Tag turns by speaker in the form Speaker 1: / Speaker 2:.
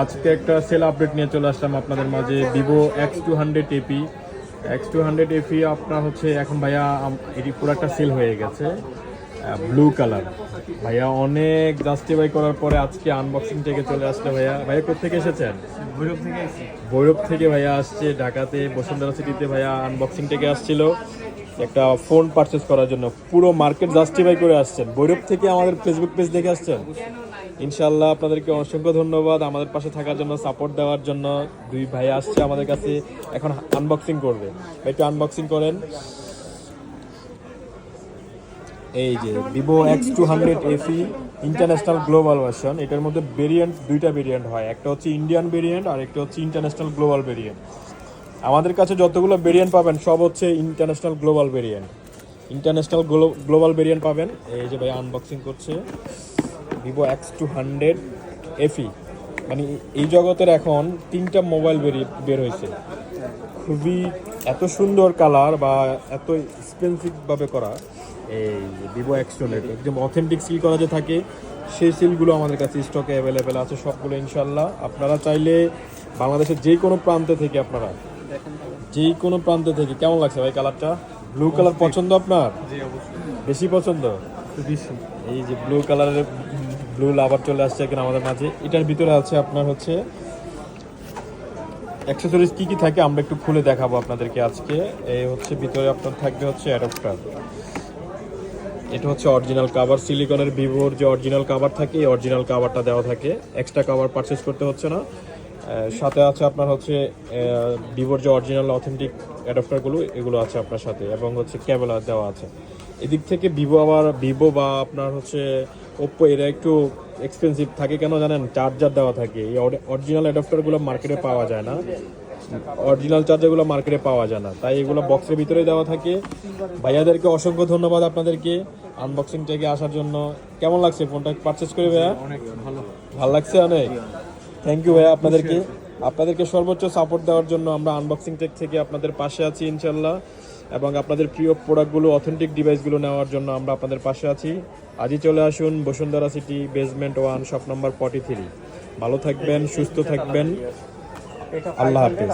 Speaker 1: আজকে একটা sell update নিয়ে চলে আসলাম আপনাদের মাঝে। ভিভো X200 X200 আপনার হচ্ছে এখন ভাইয়া এটি পুরো একটা সেল হয়ে গেছে, ব্লু কালার। ভাইয়া অনেক জাস্টিফাই করার পরে আজকে আনবক্সিং থেকে চলে আসলে। ভাইয়া কোথেকে এসেছেন? ভৈরব থেকে ভাইয়া আসছে ঢাকাতে, বসুন্ধরা সিটিতে ভাইয়া আনবক্সিং থেকে আসছিল একটা ফোন পারচেস করার জন্য। পুরো মার্কেট জাস্টিফাই করে আসছেন, ভৈরব থেকে আমাদের ফেসবুক পেজ দেখে আসছেন। ইনশাল্লাহ আপনাদেরকে অসংখ্য ধন্যবাদ আমাদের পাশে থাকার জন্য, সাপোর্ট দেওয়ার জন্য। দুই ভাই আসছে আমাদের কাছে, এখন আনবক্সিং করবে। একটু আনবক্সিং করেন। এই যে Vivo X200 international global version. এটার মধ্যে দুইটা ভেরিয়েন্ট হয়, একটা হচ্ছে ইন্ডিয়ান ভেরিয়েন্ট আর একটা হচ্ছে ইন্টারন্যাশনাল গ্লোবাল ভেরিয়েন্ট। আমাদের কাছে যতগুলো ভেরিয়েন্ট পাবেন সব হচ্ছে international global variant. International global variant পাবেন। এই যে ভাই আনবক্সিং করছে ভিভো X200 মানে এই জগতের এখন 3টা মোবাইল বের হয়েছে, খুবই এত সুন্দর কালার বা এত এক্সপেন্সিভভাবে করা। এই ভিভো X200 একদম অথেন্টিক সিল করা যে থাকে, সেই সিলগুলো আমাদের কাছে স্টকে অ্যাভেলেবেল আছে সবগুলো। ইনশাল্লাহ আপনারা চাইলে বাংলাদেশের যে কোনো প্রান্তে থেকে কেমন লাগছে ভাই কালারটা? ব্লু কালার পছন্দ আপনার? বেশি পছন্দ? এই যে ব্লু কালারের ব্লু লাভার চলে আসছে এখন আমাদের মাঝে। এটার ভিতরে আছে আপনার হচ্ছে অ্যাকসেসরিজ কি কি থাকে আমরা একটু খুলে দেখাবো আপনাদেরকে আজকে। এই হচ্ছে ভিতরে আপনার থাকবে হচ্ছে অ্যাডাপ্টার। এটা হচ্ছে অরিজিনাল কাভার, সিলিকনের ভিভোর যে অরিজিনাল কাভার থাকে, এই অরিজিনাল কাভারটা দেওয়া থাকে, এক্সট্রা কাভার পারচেস করতে হচ্ছে না। সাথে আছে আপনার হচ্ছে ভিভোর যে অরিজিনাল অথেন্টিক অ্যাডাপ্টারগুলো, এগুলো আছে আপনার সাথে, এবং হচ্ছে কেবল দেওয়া আছে। এদিক থেকে ভিভো বা আপনার হচ্ছে ওপ্পো এরা একটু এক্সপেন্সিভ থাকে কেন জানেন? চার্জার দেওয়া থাকে। এই অরিজিনাল অ্যাডাপ্টারগুলো মার্কেটে পাওয়া যায় না, অরিজিনাল চার্জারগুলো মার্কেটে পাওয়া যায় না, তাই এগুলো বক্সের ভিতরে দেওয়া থাকে। ভাইয়াদেরকে অসংখ্য ধন্যবাদ আপনাদেরকে আনবক্সিং থেকে আসার জন্য। কেমন লাগছে ফোনটা পারচেস করে ভাইয়া?
Speaker 2: অনেক
Speaker 1: ভালো লাগছে অনেক। থ্যাংক ইউ ভাইয়া আপনাদেরকে সর্বোচ্চ সাপোর্ট দেওয়ার জন্য। আমরা আনবক্সিং টেক থেকে আপনাদের পাশে আছি ইনশাল্লাহ, এবং আপনাদের প্রিয় প্রোডাক্টগুলো, অথেন্টিক ডিভাইসগুলো নেওয়ার জন্য আমরা আপনাদের পাশে আছি। আজই চলে আসুন Bashundhara city, basement 1, shop number 43। ভালো থাকবেন, সুস্থ থাকবেন, আল্লাহ হাফেজ।